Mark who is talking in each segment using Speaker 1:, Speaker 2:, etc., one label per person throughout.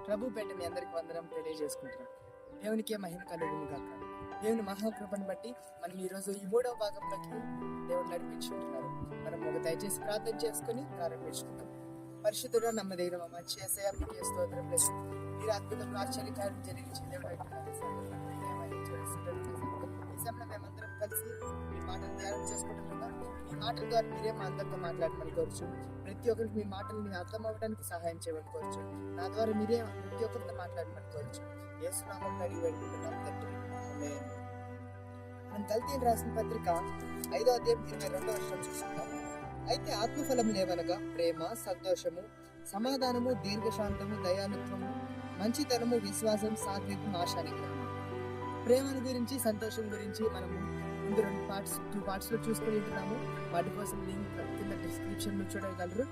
Speaker 1: ప్రభు పేట మీ అందరికి వందనం తెలియజేసుకుంటున్నాం. దేవునికే మహిమ కలుగును గాక. దేవుని మహాకృపను బట్టి మనం ఈరోజు ఈ 3వ భాగంలోకి దేవుడు నడిపించుకుంటున్నారు. మనం ఒక దయచేసి ప్రార్థన చేసుకుని ప్రారంభించుకుంటాం. పరిశుద్ధుడు నమ్మదగిన మా మంచి యేసయ్య, మీకే స్తోత్రం లేదు. మీరు అద్భుతంగా ఆశ్చర్యకార్యం జరిగించి దేవుడు మేమందరం కలిసి మీ మాటలు ధ్యానం చేసుకుంటున్నాం. మీ మాటల ద్వారా మీరే మా అందరితో మాట్లాడమని కోరుచు. ప్రతి ఒక్కరికి మీ మాటలు మీరు అర్థం అవ్వడానికి సహాయం చేయమని కోరుచు. నా ద్వారా మీరే ప్రతి ఒక్కరితో మాట్లాడమని కోరుచు. యేసు నామములో అడిగి వేడుకుంటున్నాం తండ్రి. ఆమేన్. మనం గల్తీయులకు రాసిన పత్రిక 5వ అధ్యాయం 22వ వచనం చూస్తున్నాం. అయితే ఆత్మఫలం లేవనగా ప్రేమ, సంతోషము, సమాధానము, దీర్ఘశాంతము, దయాళుత్వము, మంచితనము, విశ్వాసం, సాత్వికం, ఆశానిగ్రహం. ప్రేమను గురించి, సంతోషం గురించి మనము ముందు 2 పార్ట్స్ లో చూసుకుని ఉంటున్నాము. వాటి కోసం లింక్ కింద డిస్క్రిప్షన్ లో చూడగలరు.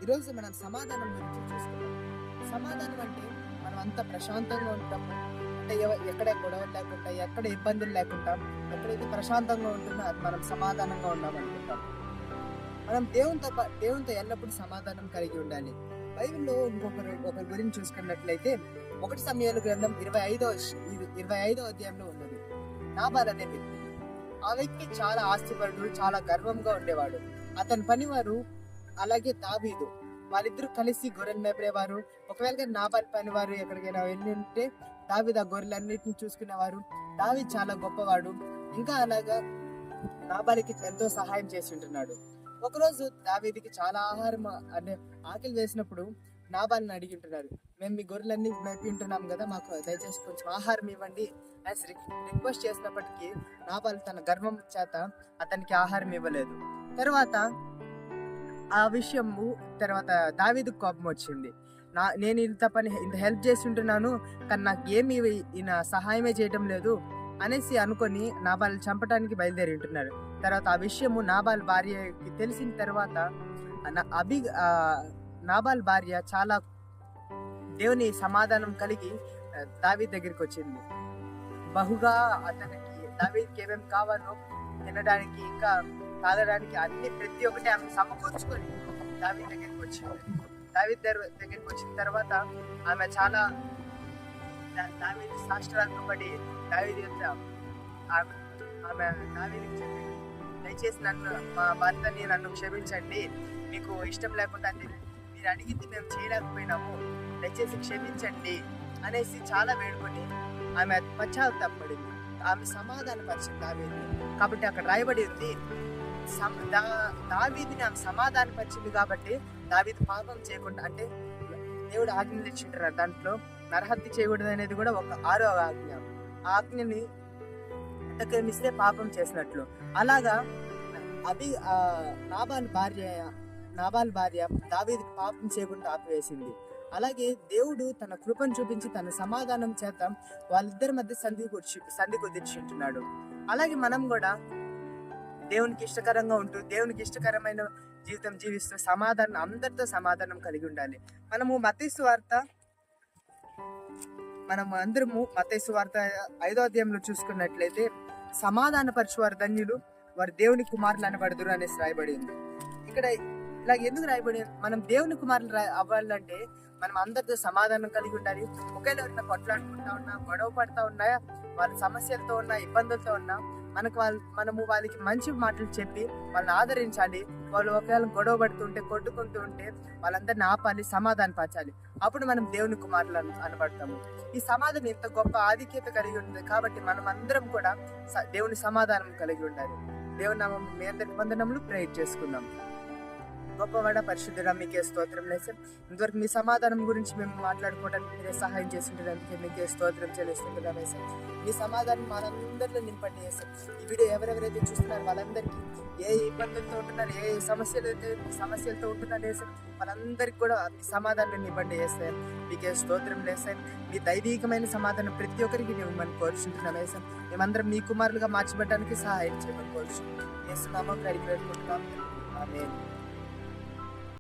Speaker 1: ఈరోజు మనం సమాధానం గురించి చూసుకున్నాం. సమాధానం అంటే మనం అంతా ప్రశాంతంగా ఉంటాము, అంటే ఎక్కడ గొడవలు లేకుండా, ఎక్కడ ఇబ్బందులు లేకుండా, ఎక్కడైతే ప్రశాంతంగా ఉంటుందో అది మనం సమాధానంగా ఉన్నాం అనుకుంటాం. మనం దేవునితో ఎల్లప్పుడూ సమాధానం కలిగి ఉండాలి. బైబిల్లో ఒకరి గురించి చూసుకున్నట్లయితే 1 సమూయేలు గ్రంథం 25వ అధ్యాయంలో ఉన్నది. నాబాల్ అనే వ్యక్తి. ఆ వ్యక్తి చాలా ఆస్తిపరుడు, చాలా గర్వంగా ఉండేవాడు. అతని పనివారు అలాగే దావీదు వాళ్ళిద్దరూ కలిసి గొర్రెలు మేపేవారు. ఒకవేళ నాబాల్ పనివారు ఎక్కడికైనా వెళ్ళి ఉంటే దావీదు ఆ గొర్రెలన్నిటిని చూసుకునేవారు. దావీదు చాలా గొప్పవాడు. ఇంకా అలాగా నాబాలికి ఎంతో సహాయం చేసి ఉంటున్నాడు. ఒకరోజు దావీదుకి చాలా ఆహారం అంటే ఆకలి వేసినప్పుడు నాబాల్ని అడిగి ఉంటున్నారు. మేము మీ గొర్రెలన్నీ మేపి ఉంటున్నాం కదా, మాకు దయచేసి కొంచెం ఆహారం ఇవ్వండి అని రిక్వెస్ట్ చేసినప్పటికీ నాబాల్ తన గర్వం చేత అతనికి ఆహారం ఇవ్వలేదు. తర్వాత దావీదుకు కోపం వచ్చింది. నేను ఇంత హెల్ప్ చేసి ఉంటున్నాను, కానీ నాకు ఏమి ఈయన సహాయమే చేయడం లేదు అనేసి అనుకొని నాబాల్ చంపడానికి బయలుదేరి ఉంటున్నారు. తర్వాత ఆ విషయము నాబాల్ భార్యకి తెలిసిన తర్వాత నాబాల్ భార్య చాలా దేవుని సమాధానం కలిగి దావీదు దగ్గరికి వచ్చింది. బహుగా అతనికి దావీదుకి ఏమేమి కావాలో తినడానికి ఇంకా తాగడానికి అన్ని ప్రతి ఒక్కటి ఆమె సమకూర్చుకొని దావీదు దగ్గరికి వచ్చింది. దావీదు దగ్గరికి వచ్చిన తర్వాత ఆమె చాలా దావీదు సాష్టాంగపడి దావీదు ఆమె దావీదుకి చెప్పింది, దయచేసి మా భర్తని నన్ను క్షమించండి, మీకు ఇష్టం లేకుండా మీరు అడిగింది మేము చేయలేకపోయినాము, దయచేసి క్షమించండి అనేసి చాలా వేడుకొని ఆమె పశ్చాత్తాపడింది. ఆమె సమాధానపరిచింది దావీదు. కాబట్టి అక్కడ రాయబడి ఉంది, దావీదుని ఆమె సమాధానపరిచింది కాబట్టి దావీదు పాపం చేయకుండా, అంటే దేవుడు ఆజ్ఞలు ఇచ్చింటారు, దాంట్లో నరహత్య చేయకూడదు అనేది కూడా ఒక 6వ ఆజ్ఞ. ఆ ఆజ్ఞని అతిక్రమిస్తే పాపం చేసినట్లు. అలాగా నాబాల్ భార్య దావీదుకి పాపం చేయకుండా ఆపివేసింది. అలాగే దేవుడు తన కృపను చూపించి తన సమాధానం చేత వాళ్ళిద్దరి మధ్య సంధి కుదిర్చుంటున్నాడు. అలాగే మనం కూడా దేవునికి ఇష్టకరంగా ఉంటూ దేవునికి ఇష్టకరమైన జీవితం జీవిస్తూ అందరితో సమాధానం కలిగి ఉండాలి. మనము అందరము మత్తయి సువార్త 5వ అధ్యాయంలో చూసుకున్నట్లయితే సమాధానపరచువారు ధన్యులు, వారు దేవుని కుమారులు అనబడుదురు అనేసి రాయబడి ఉంది. ఇక్కడ ఇలా ఎందుకు రాయబడి, మనం దేవుని కుమారులు అవ్వాలంటే మనం అందరితో సమాధానం కలిగి ఉండాలి. ఒకవేళ ఎవరైనా కొట్లాడుకుంటా ఉన్నా, గొడవ పడతా ఉన్నా, వాళ్ళ సమస్యలతో ఉన్నా, ఇబ్బందులతో ఉన్నా మనము వాళ్ళకి మంచి మాటలు చెప్పి వాళ్ళని ఆదరించాలి. వాళ్ళు ఒకవేళ గొడవ పడుతుంటే, కొట్టుకుంటూ ఉంటే వాళ్ళందరినీ ఆపాలి, సమాధానపరచాలి. అప్పుడు మనం దేవుని కుమారులు అనబడతాము. ఈ సమాధానం ఎంత గొప్ప ఆధిక్యత కలిగి ఉంటుంది. కాబట్టి మనం అందరం కూడా దేవుని సమాధానం కలిగి ఉండాలి. దేవుని నామం మీ అందరికి వందనములు ప్రేయర్ చేసుకుందాం. గొప్పవాడ పరిశుద్ధుడా, మీకే స్తోత్రం లేసే. ఇంతవరకు మీ సమాధానం గురించి మేము మాట్లాడుకోవడానికి మీరే సహాయం చేస్తుండడానికి మీకే స్తోత్రం చెల్లిస్తుంటున్నాం వేసే. మీ సమాధానం మనందరిలో నింపండి వేసే. ఈ వీడియో ఎవరెవరైతే చూస్తున్నారో వాళ్ళందరికీ ఏ ఇబ్బందులతో ఉంటున్నారు, ఏ సమస్యలతో ఉంటున్నారు వేసే, వాళ్ళందరికీ కూడా మీ సమాధానం నింపండి వేసే. మీకే స్తోత్రం లేసే. మీ దైవికమైన సమాధానం ప్రతి ఒక్కరికి మేము కోరుచుంటున్నాం వేసే. మేమందరం మీ కుమారులుగా మార్చబడడానికి సహాయం చేయమని కోరుచు. యేసు నామములో అడిగి వేడుకుంటున్నాం. ఆమేన్.